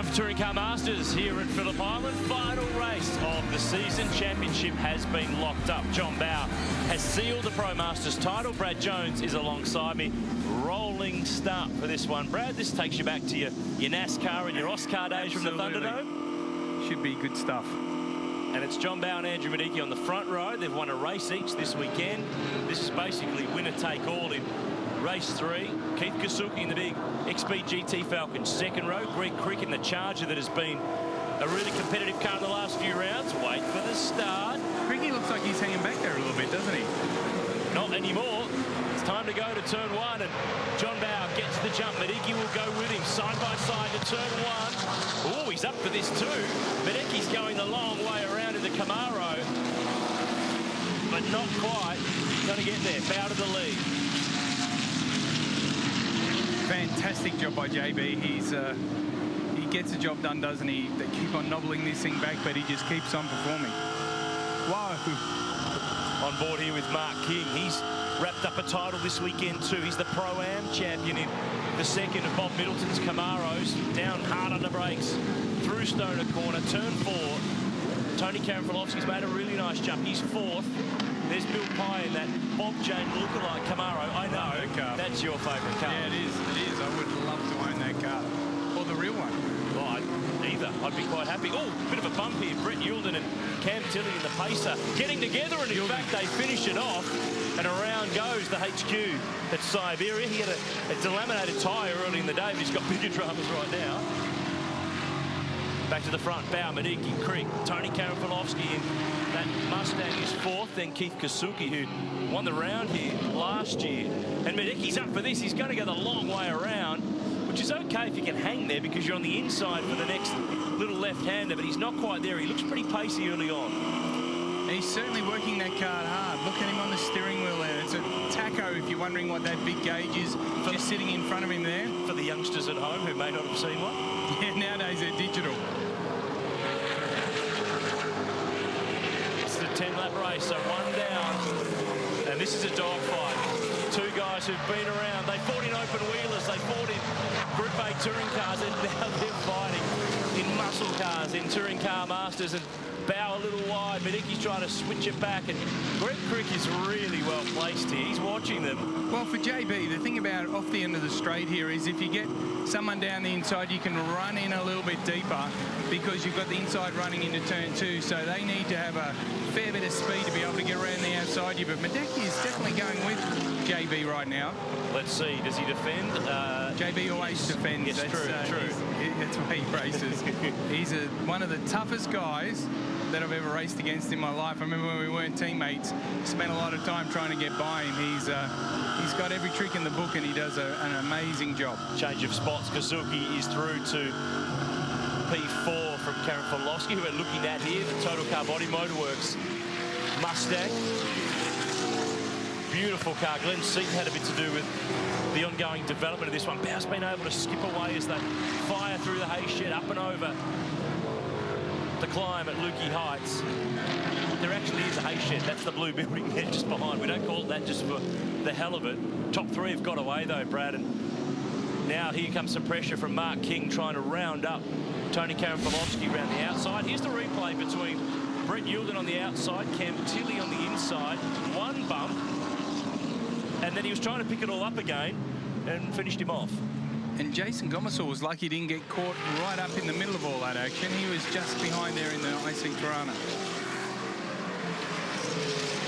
Time for Touring Car Masters here at Phillip Island. Final race of the season. Championship has been locked up. John Bowe has sealed the Pro Masters title. Brad Jones is alongside me. Rolling start for this one. Brad, this takes you back to your NASCAR and your Oscar days from the Thunderdome. Should be good stuff. And it's John Bowe and Andrew Mediki on the front row. They've won a race each this weekend. This is basically winner-take-all in race 3. Keith Kasuki in the big XP GT Falcon second row. Crick in the Charger that has been a really competitive car in the last few rounds. Wait for the start. Cricky looks like he's hanging back there a little bit, doesn't he? Not anymore. It's time to go to turn 1, and John Bowe gets the jump. Mediki will go with him side by side to turn 1. Oh, he's up for this too. Mediki's going the long way around in the Camaro, but not quite. Going to get there. Bowe to the lead. Fantastic job by JB. He gets the job done, doesn't he? They keep on knobbling this thing back, but he just keeps on performing. Whoa. On board here with Mark King. He's wrapped up a title this weekend too. He's the Pro-Am champion in the second of Bob Middleton's Camaros. Down hard on the brakes through Stoner Corner. Turn 4. Tony Karamfilovski's made a really nice jump. He's 4th. There's Bill Pye in that Bob Jane lookalike Camaro. I know, that's your favourite car. Yeah, it is. It is. I would love to own that car. Or the real one. Oh, either. I'd be quite happy. Oh, bit of a bump here. Brett Yulden and Cam Tilley in the Pacer getting together, and in fact, they finish it off. And around goes the HQ at Siberia. He had a delaminated tyre early in the day, but he's got bigger dramas right now. Back to the front, Bowe, Mediki, Crick, Tony Karamfilovski in that Mustang is 4th. Then Keith Kasuki, who won the round here last year. And Mediki's up for this. He's going to go the long way around, which is okay if you can hang there because you're on the inside for the next little left-hander, but he's not quite there. He looks pretty pacey early on. He's certainly working that car hard. Look at him on the steering wheel there. It's a tacho if you're wondering what that big gauge is, just sitting in front of him there. For the youngsters at home who may not have seen one. Yeah, nowadays they're digital. It's the 10-lap race, so 1 down. And this is a dogfight. 2 guys who've been around. They fought in open wheelers. They fought in Group A touring cars, and now they're fighting in muscle cars, in Touring Car Masters. And Bowe a little wide. Mediki's trying to switch it back, and Crick is really well placed here. He's watching them. Well, for JB, the thing about off the end of the straight here is if you get someone down the inside, you can run in a little bit deeper because you've got the inside running into turn 2, so they need to have a fair bit of speed to be able to get around the outside you. But Mediki is definitely going with JB right now. Let's see, does he defend? JB always defends. It's that's true. That's why he races. He's one of the toughest guys that I've ever raced against in my life. I remember when we weren't teammates, spent a lot of time trying to get by him. He's got every trick in the book, and he does an amazing job. Change of spots. Kasuki is through to P4 from Karamfilovski, who we're looking at here, the Total Car Body Motorworks Mustang. Beautiful car. Glenn Seaton had a bit to do with the ongoing development of this one. Bowe's been able to skip away as they fire through the hay shed, up and over the climb at Lukey Heights. There actually is a hay shed. That's the blue building there just behind. We don't call it that just for the hell of it. Top 3 have got away though, Brad. And now here comes some pressure from Mark King trying to round up Tony Karamfilovski around the outside. Here's the replay between Brett Yulden on the outside, Cam Tilley on the inside. One bump, and then he was trying to pick it all up again and finished him off. And Jason Gomersall was lucky he didn't get caught right up in the middle of all that action. He was just behind there in the icing Toronto.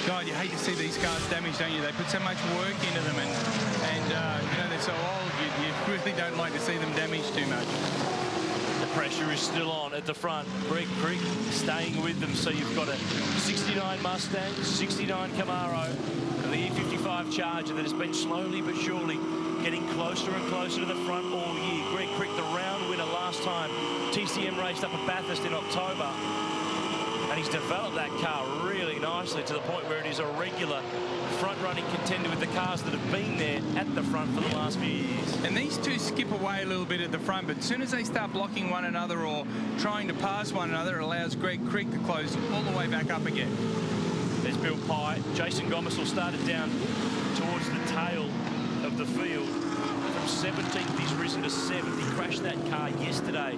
God, you hate to see these cars damaged, don't you? They put so much work into them, and you know, they're so old, you really don't like to see them damaged too much. The pressure is still on at the front. Crick staying with them, so you've got a 69 Mustang, 69 Camaro, and the E55 Charger that has been slowly but surely getting closer and closer to the front all year. Crick, the round winner last time TCM raced up at Bathurst in October. And he's developed that car really nicely to the point where it is a regular front-running contender with the cars that have been there at the front for the last few years. And these two skip away a little bit at the front, but as soon as they start blocking one another or trying to pass one another, it allows Crick to close all the way back up again. There's Bill Pye. Jason Gomersall started down towards the tail of the field. From 17th, he's risen to 7th. He crashed that car yesterday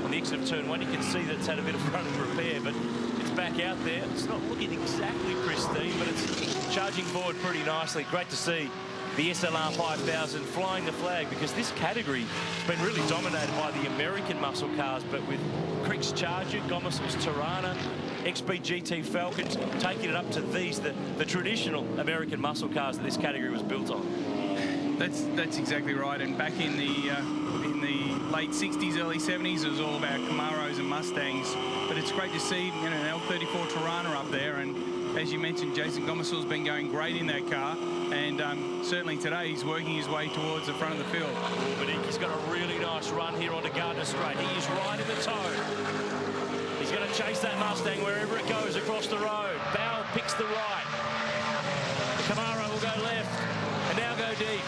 on on the exit of turn 1. You can see that it's had a bit of running repair, but it's back out there. It's not looking exactly pristine, but it's charging forward pretty nicely. Great to see the SLR 5000 flying the flag, because this category has been really dominated by the American muscle cars, but with Crick's Charger, Gomesel's Tirana, XP GT Falcons taking it up to these, the traditional American muscle cars that this category was built on. That's exactly right. And back in the late 60s, early 70s, it was all about Camaros and Mustangs. But it's great to see, you know, an L34 Tirana up there. And as you mentioned, Jason Gomesel's been going great in that car. And certainly today, he's working his way towards the front of the field. Mediki's got a really nice run here onto Gardner Straight. He is right in the toe. He's going to chase that Mustang wherever it goes across the road. Bowe picks the right. The Camaro will go left and now go deep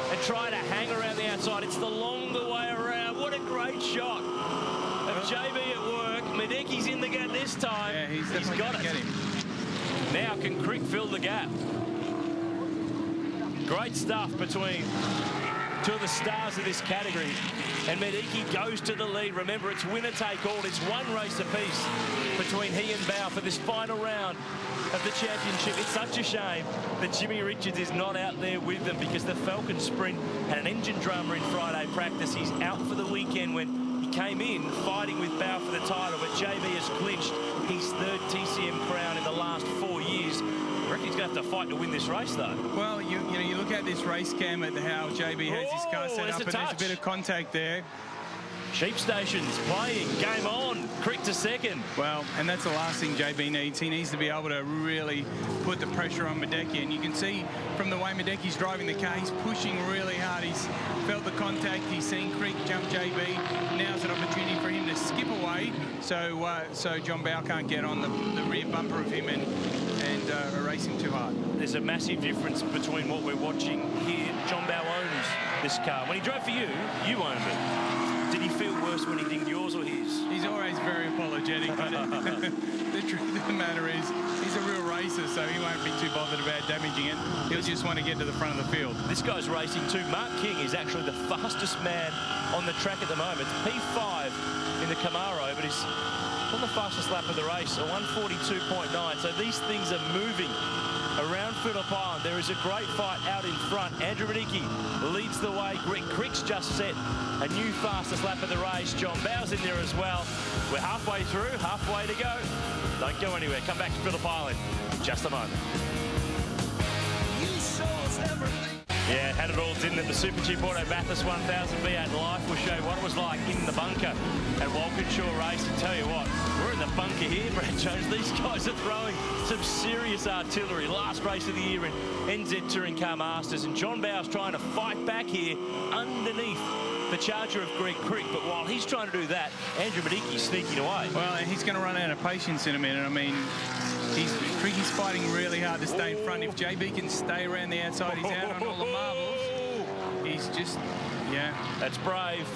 and try to hang around the outside. It's the longer way around. What a great shot of JB at work. Mediki's in the gap this time. Yeah, he's got it. Get him. Now can Crick fill the gap? Great stuff between two of the stars of this category. And Mediki goes to the lead. Remember, it's winner take all. It's one race apiece between he and Bowe for this final round of the championship. It's such a shame that Jimmy Richards is not out there with them, because the Falcon Sprint had an engine drama in Friday practice. He's out for the weekend when he came in fighting with Bowe for the title, but JB has clinched his third TCM crown in the last 4 years. I reckon he's going to have to fight to win this race, though. Well, you know, you look at this race cam at how JB has his car set up, and there's a bit of contact there. Sheep Stations playing, game on, Crick to second. Well, and that's the last thing JB needs. He needs to be able to really put the pressure on Mediki, and you can see from the way Mediki's driving the car, he's pushing really hard. He's felt the contact, he's seen Crick jump JB. Now's an opportunity for him to skip away, so John Bowe can't get on the rear bumper of him and erase him too hard. There's a massive difference between what we're watching here. John Bowe owns this car. When he drove for you, you owned it. Did he feel worse when he dinged yours or his? He's always very apologetic, but the truth of the matter is he's a real racer, so he won't be too bothered about damaging it. He'll just want to get to the front of the field. This guy's racing too. Mark King is actually the fastest man on the track at the moment. P5 in the Camaro, but he's on the fastest lap of the race, a 142.9. So these things are moving around Phillip Island. There is a great fight out in front. Andrew Mediki leads the way. Crick's just set a new fastest lap of the race. John Bowe's in there as well. We're halfway through, halfway to go. Don't go anywhere. Come back to Phillip Island in just a moment. Yeah, had it all, didn't it? The Supercheap Auto Bathurst 1000 V8 Life will show you what it was like in the bunker at Walkinshaw Racing. Tell you what, we're in the bunker here, Brad Jones. These guys are throwing some serious artillery. Last race of the year in NZ Touring Car Masters, and John Bowe's trying to fight back here underneath the Charger of Greg Crick. But while he's trying to do that, Andrew Mediki's sneaking away. Well, and he's going to run out of patience in a minute. I mean, Cricky's fighting really hard to stay in front. If JB can stay around the outside, he's out on all the marbles. He's just, yeah. That's brave.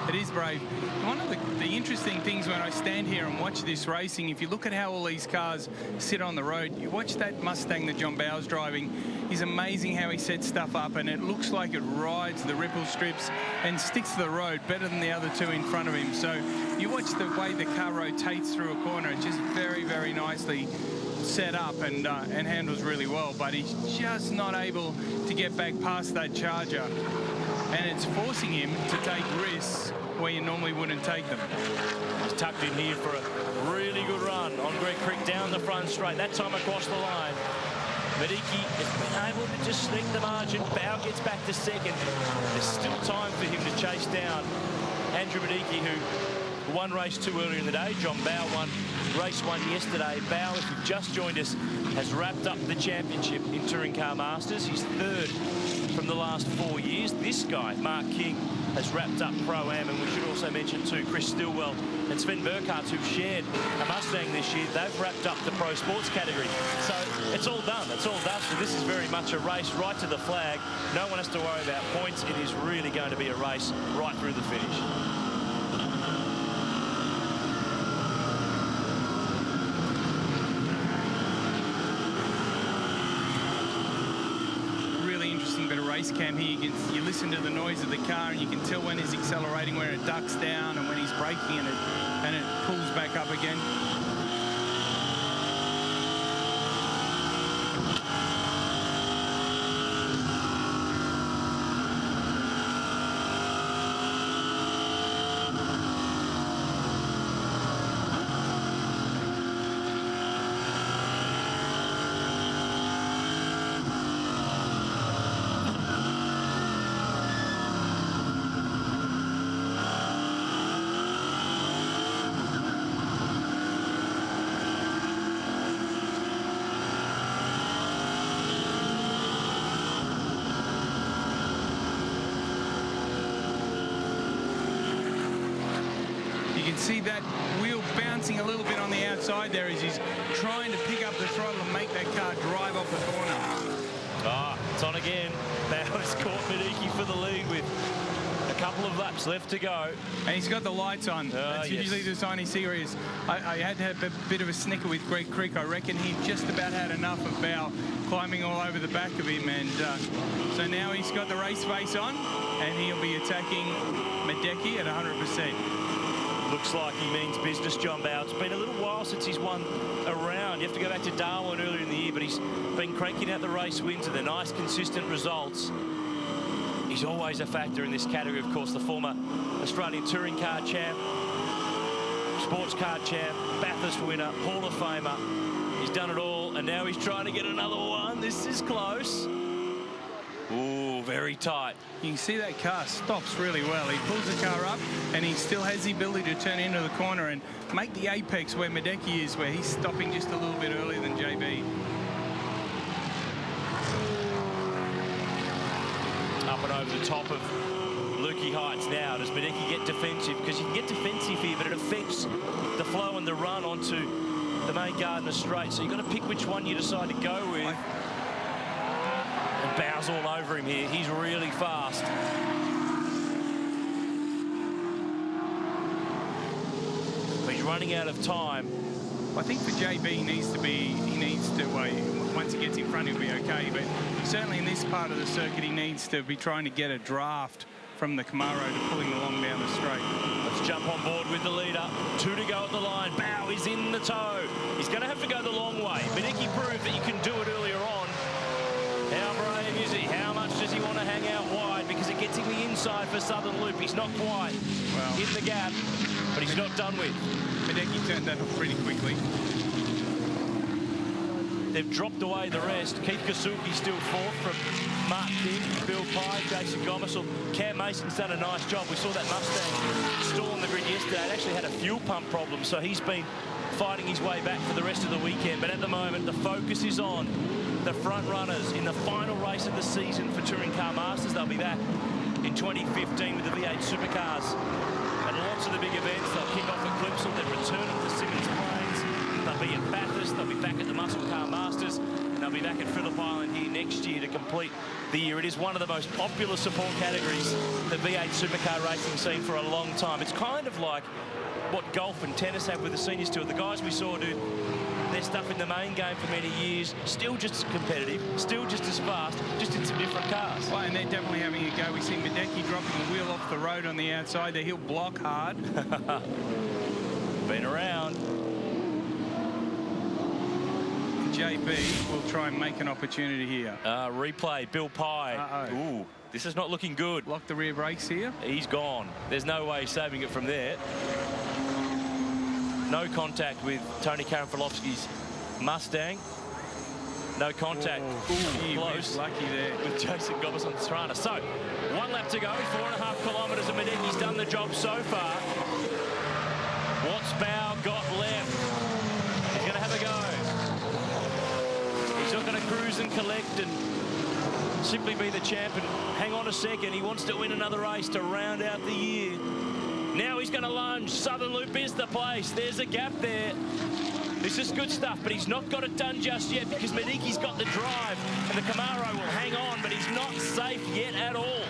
It is brave. One of the interesting things when I stand here and watch this racing, if you look at how all these cars sit on the road, you watch that Mustang that John Bowe's driving, it's amazing how he sets stuff up, and it looks like it rides the ripple strips and sticks to the road better than the other two in front of him. So you watch the way the car rotates through a corner. It's just very, very nicely set up and handles really well, but he's just not able to get back past that Charger, and it's forcing him to take risks where you normally wouldn't take them. He's tucked in here for a really good run on Greg Crick down the front straight, that time across the line. Mediki has been able to just sneak the margin. Bowe gets back to second. There's still time for him to chase down Andrew Mediki, who won race 2 earlier in the day. John Bowe won race 1 yesterday. Bowe, if you've just joined us, has wrapped up the championship in Touring Car Masters. He's third from the last 4 years. This guy, Mark King, has wrapped up Pro-Am, and we should also mention too Chris Stillwell and Sven Burkhardt, who've shared a Mustang this year. They've wrapped up the Pro Sports category. So it's all done. It's all done. So this is very much a race right to the flag. No one has to worry about points. It is really going to be a race right through the finish. Bit of race cam here. You listen to the noise of the car, and you can tell when he's accelerating, where it ducks down, and when he's he's braking and it pulls back up again. See that wheel bouncing a little bit on the outside there as he's trying to pick up the throttle and make that car drive off the corner. Ah, it's on again. Bowe's caught Mediki for the lead with a couple of laps left to go. And he's got the lights on. That's usually the sign he's serious. I had to have a bit of a snicker with Crick. I reckon he just about had enough of Bowe climbing all over the back of him. And so now he's got the race face on and he'll be attacking Mediki at 100%. Looks like he means business, John Bowe. It's been a little while since he's won a round. You have to go back to Darwin earlier in the year, but he's been cranking out the race wins and the nice, consistent results. He's always a factor in this category, of course. The former Australian touring car champ, sports car champ, Bathurst winner, Hall of Famer. He's done it all, and now he's trying to get another one. This is close. Ooh, very tight. You can see that car stops really well. He pulls the car up and he still has the ability to turn into the corner and make the apex where Mediki is, where he's stopping just a little bit earlier than JB. Up and over the top of Lukey Heights now. Does Mediki get defensive? Because you can get defensive here, but it affects the flow and the run onto the main Gardner straight. So you've got to pick which one you decide to go with. And Bowe's all over him here. He's really fast. But he's running out of time. I think for JB, he needs to, well, once he gets in front, he'll be okay. But certainly in this part of the circuit, he needs to be trying to get a draft from the Camaro to pull him along down the straight. Let's jump on board with the leader. 2 to go at the line. Bowe is in the tow. He's going to have to go the long way. Mediki proved that you can do it earlier on. How brave is he? How much does he want to hang out wide? Because it gets him the inside for Southern Loop. He's not quite in the gap, but he's not done with. Mediki turned that off pretty quickly. They've dropped away the rest. Keith Kasuki still fourth from Mark King, Bill Pye, Jason Gomersall. Cam Mason's done a nice job. We saw that Mustang stall on the grid yesterday. It actually had a fuel pump problem, so he's been fighting his way back for the rest of the weekend. But at the moment, the focus is on the front runners in the final race of the season for Touring Car Masters. They'll be back in 2015 with the V8 Supercars. And lots of the big events, they'll kick off at Clipsal, they're returning to Simmons Plains, they'll be at Bathurst, they'll be back at the Muscle Car Masters, and they'll be back at Phillip Island here next year to complete the year. It is one of the most popular support categories, the V8 Supercar racing scene, for a long time. It's kind of like what golf and tennis have with the seniors tour. The guys we saw do their stuff in the main game for many years, still just as competitive, still just as fast, just in some different cars. Well, and they're definitely having a go. We see Mediki dropping the wheel off the road on the outside there. He'll block hard. Been around. JB will try and make an opportunity here. Replay, Bill Pye. Ooh, this is not looking good. Lock the rear brakes here. He's gone. There's no way he's saving it from there. No contact with Tony Karanfilovski's Mustang. No contact. Ooh, close. Lucky there. With Jason Gomersall Strana. So, 1 lap to go, 4.5 kilometres, and Mediki's done the job so far. What's Bowe got left? He's going to have a go. He's not going to cruise and collect and simply be the champ and hang on a second. He wants to win another race to round out the year. Now he's going to lunge. Southern Loop is the place. There's a gap there. This is good stuff, but he's not got it done just yet because Mediki's got the drive and the Camaro will hang on, but he's not safe yet at all.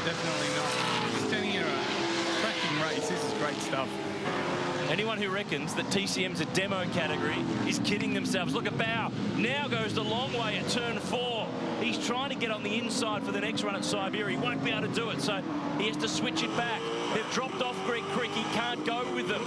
Definitely not. He's turning in a cracking race. This is great stuff. Anyone who reckons that TCM's a demo category is kidding themselves. Look at Bowe. Now goes the long way at turn 4. He's trying to get on the inside for the next run at Siberia. He won't be able to do it, so he has to switch it back. They've dropped off Crick. He can't go with them.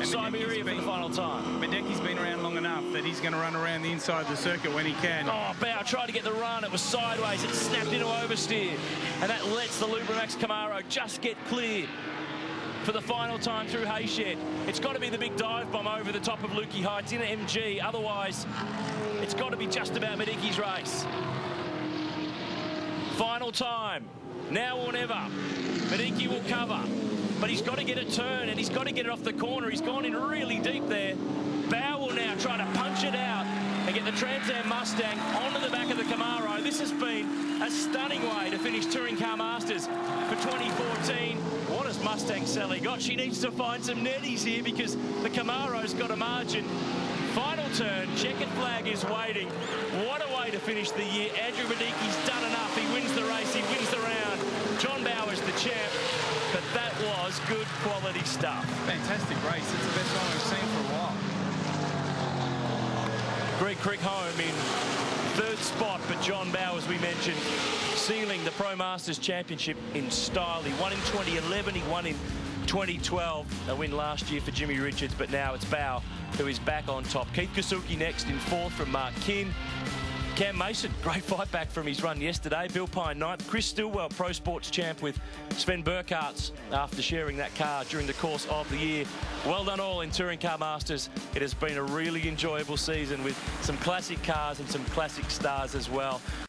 Siberia for the final time. Mediki's been around long enough that he's going to run around the inside of the circuit when he can. Oh, Bowe tried to get the run. It was sideways. It snapped into oversteer. And that lets the Lubramax Camaro just get clear for the final time through Hayshed. It's got to be the big dive bomb over the top of Lukey Heights in an MG. Otherwise, it's got to be just about Mediki's race. Final time. Now or never. Mediki will cover. But he's got to get it turned, and he's got to get it off the corner. He's gone in really deep there. Bowe will now try to punch it out and get the Trans Am Mustang onto the back of the Camaro. This has been a stunning way to finish Touring Car Masters for 2014. What has Mustang Sally got? She needs to find some netties here because the Camaro's got a margin. Final turn, checkered flag is waiting. What a way to finish the year. Andrew Mediki's done enough. He wins the race, he wins the round. John Bowe's the champ. But that was good quality stuff. Fantastic race. It's the best one we've seen for a while. Crick home in third spot, but John Bowe, as we mentioned, sealing the Pro Masters Championship in style. He won in 2011, he won in 2012, a win last year for Jimmy Richards, but now it's Bowe who is back on top. Keith Kasuki next in fourth from Mark Kinn. Cam Mason, great fight back from his run yesterday. Bill Pine ninth. Chris Stillwell, Pro Sports champ with Sven Burkhart's after sharing that car during the course of the year. Well done all in Touring Car Masters. It has been a really enjoyable season with some classic cars and some classic stars as well.